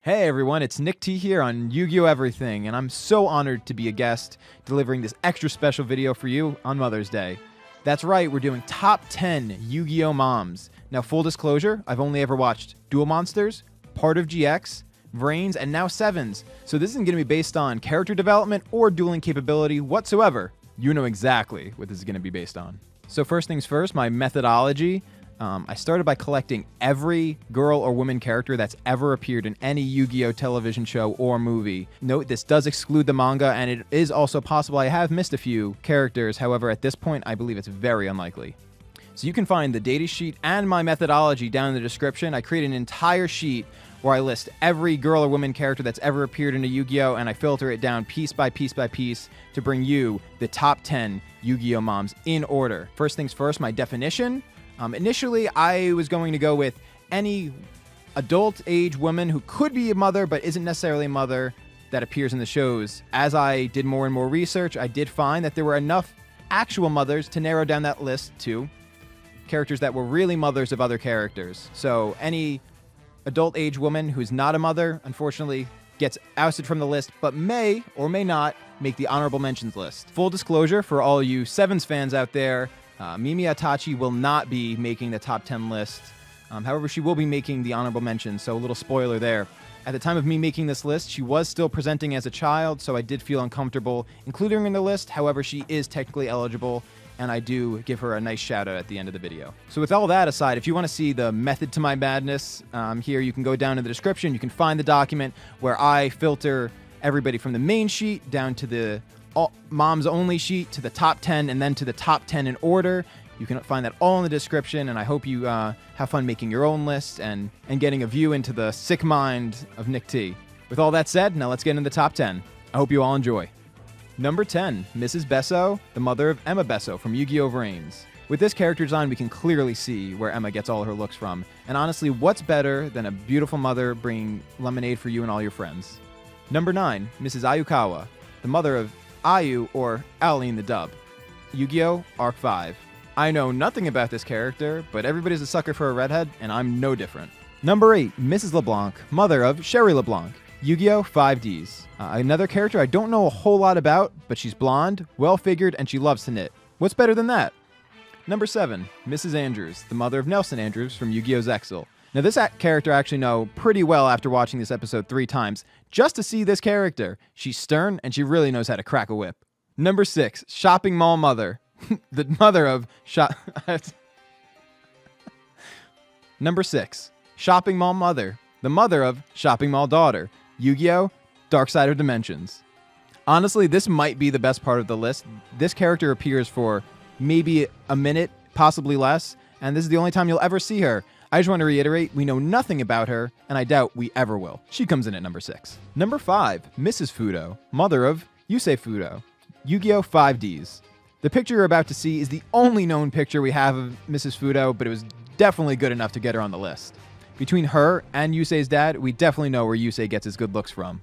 Hey everyone, it's Nick T here on Yu-Gi-Oh! Everything, and I'm so honored to be a guest delivering this extra special video for you on Mother's Day. That's right, we're doing top 10 Yu-Gi-Oh! Moms. Now, full disclosure, I've only ever watched Duel Monsters, part of GX, VRAINS, and now Sevens, so this isn't going to be based on character development or dueling capability whatsoever. You know exactly what this is going to be based on. So first things first, my methodology. I started by collecting every girl or woman character that's ever appeared in any Yu-Gi-Oh! Television show or movie. Note, this does exclude the manga, and it is also possible I have missed a few characters. However, at this point, I believe it's very unlikely. So you can find the data sheet and my methodology down in the description. I create an entire sheet where I list every girl or woman character that's ever appeared in a Yu-Gi-Oh! And I filter it down piece by piece by piece to bring you the top 10 Yu-Gi-Oh! Moms in order. First things first, my definition. Initially, I was going to go with any adult age woman who could be a mother but isn't necessarily a mother that appears in the shows. As I did more and more research, I did find that there were enough actual mothers to narrow down that list to characters that were really mothers of other characters. So any adult age woman who's not a mother, unfortunately, gets ousted from the list, but may or may not make the honorable mentions list. Full disclosure for all you Sevens fans out there, Mimi Atachi will not be making the top 10 list. However, she will be making the honorable mentions, so a little spoiler there. At the time of me making this list, she was still presenting as a child, so I did feel uncomfortable including her in the list. However, she is technically eligible, and I do give her a nice shout out at the end of the video. So with all that aside, if you want to see the method to my madness, here you can go down in the description. You can find the document where I filter everybody from the main sheet down to the Moms Only sheet to the top 10 and then to the top 10 in order. You can find that all in the description, and I hope you have fun making your own list and getting a view into the sick mind of Nick T. With all that said, now let's get into the top 10. I hope you all enjoy. Number 10, Mrs. Bessho, the mother of Emma Bessho from Yu-Gi-Oh! VRAINS. With this character design, we can clearly see where Emma gets all her looks from. And honestly, what's better than a beautiful mother bringing lemonade for you and all your friends? Number 9, Mrs. Ayukawa, the mother of Ayu, or Aline the Dub. Yu-Gi-Oh! Arc 5. I know nothing about this character, but everybody's a sucker for a redhead, and I'm no different. Number 8, Mrs. LeBlanc, mother of Sherry LeBlanc. Yu-Gi-Oh! 5Ds. Another character I don't know a whole lot about, but she's blonde, well-figured, and she loves to knit. What's better than that? Number 7, Mrs. Andrews, the mother of Nelson Andrews from Yu-Gi-Oh! Zexal. Now, this character I actually know pretty well after watching this episode 3 times, just to see this character. She's stern, and she really knows how to crack a whip. Number 6, Shopping Mall Mother, the mother of Number 6, Shopping Mall Mother, the mother of Shopping Mall Daughter. Yu-Gi-Oh! Dark Side of Dimensions. Honestly, this might be the best part of the list. This character appears for maybe a minute, possibly less, and this is the only time you'll ever see her. I just want to reiterate, we know nothing about her, and I doubt we ever will. She comes in at number 6. Number 5, Mrs. Fudo, mother of Yusei Fudo. Yu-Gi-Oh! 5Ds. The picture you're about to see is the only known picture we have of Mrs. Fudo, but it was definitely good enough to get her on the list. Between her and Yusei's dad, we definitely know where Yusei gets his good looks from.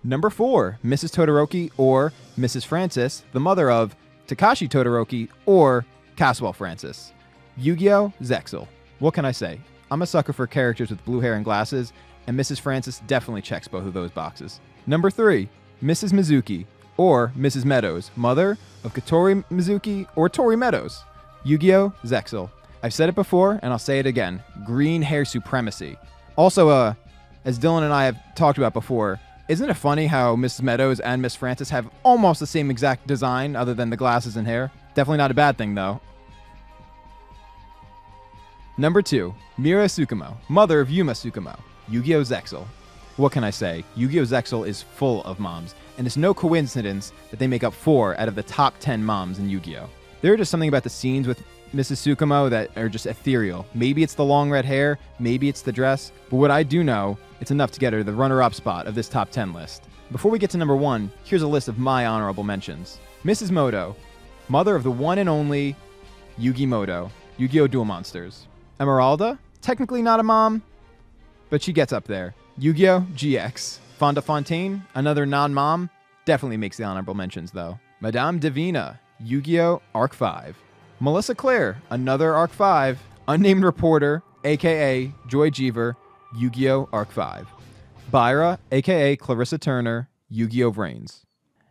Number 4, Mrs. Todoroki, or Mrs. Francis, the mother of Takashi Todoroki, or Caswell Francis. Yu-Gi-Oh! Zexal. What can I say? I'm a sucker for characters with blue hair and glasses, and Mrs. Francis definitely checks both of those boxes. Number 3, Mrs. Mizuki, or Mrs. Meadows, mother of Katori Mizuki or Tori Meadows. Yu-Gi-Oh! Zexal. I've said it before, and I'll say it again. Green hair supremacy. Also, as Dylan and I have talked about before, isn't it funny how Mrs. Meadows and Miss Francis have almost the same exact design other than the glasses and hair? Definitely not a bad thing, though. Number 2, Mira Tsukumo, mother of Yuma Tsukumo. Yu-Gi-Oh! Zexal. What can I say? Yu-Gi-Oh! Zexal is full of moms, and it's no coincidence that they make up 4 out of the top 10 moms in Yu-Gi-Oh! There are just something about the scenes with Mrs. Tsukumo that are just ethereal. Maybe it's the long red hair, maybe it's the dress, but what I do know, it's enough to get her the runner-up spot of this top 10 list. Before we get to number 1, here's a list of my honorable mentions. Mrs. Moto, mother of the one and only Yugi Moto, Yu-Gi-Oh! Duel Monsters. Emeralda, technically not a mom, but she gets up there. Yu-Gi-Oh! GX. Fonda Fontaine, another non-mom, definitely makes the honorable mentions though. Madame Divina, Yu-Gi-Oh! Arc 5. Melissa Claire, another Arc 5. Unnamed Reporter, aka Joy Jeever, Yu-Gi-Oh! Arc 5. Byra, aka Clarissa Turner, Yu-Gi-Oh! VRAINS.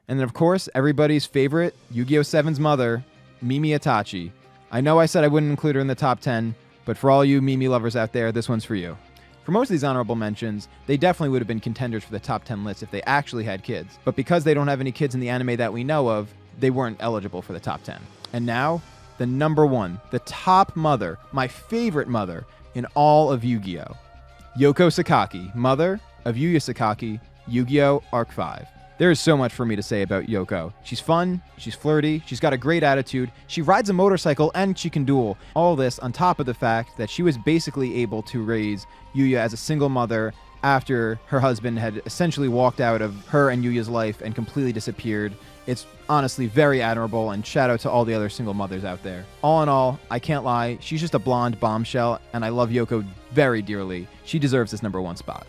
And then, of course, everybody's favorite Yu-Gi-Oh! 7's mother, Mimi Itachi. I know I said I wouldn't include her in the top 10, but for all you Mimi lovers out there, this one's for you. For most of these honorable mentions, they definitely would have been contenders for the top 10 list if they actually had kids. But because they don't have any kids in the anime that we know of, they weren't eligible for the top 10. And now, the number one, the top mother, my favorite mother in all of Yu-Gi-Oh! Yoko Sakaki, mother of Yuya Sakaki, Yu-Gi-Oh! Arc 5. There is so much for me to say about Yoko. She's fun, she's flirty, she's got a great attitude, she rides a motorcycle, and she can duel. All this on top of the fact that she was basically able to raise Yuya as a single mother after her husband had essentially walked out of her and Yuya's life and completely disappeared. It's honestly very admirable, and shout out to all the other single mothers out there. All in all, I can't lie, she's just a blonde bombshell, and I love Yoko very dearly. She deserves this number one spot.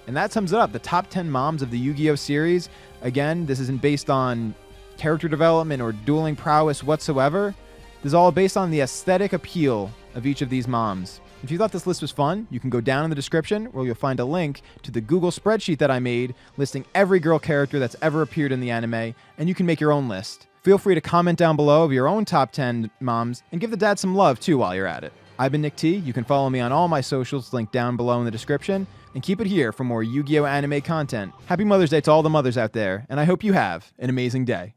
And that sums it up, the top 10 moms of the Yu-Gi-Oh! Series. Again, this isn't based on character development or dueling prowess whatsoever. This is all based on the aesthetic appeal of each of these moms. If you thought this list was fun, you can go down in the description where you'll find a link to the Google spreadsheet that I made listing every girl character that's ever appeared in the anime, and you can make your own list. Feel free to comment down below of your own top 10 moms, and give the dad some love too while you're at it. I've been Nick T. You can follow me on all my socials linked down below in the description, and keep it here for more Yu-Gi-Oh! Anime content. Happy Mother's Day to all the mothers out there, and I hope you have an amazing day.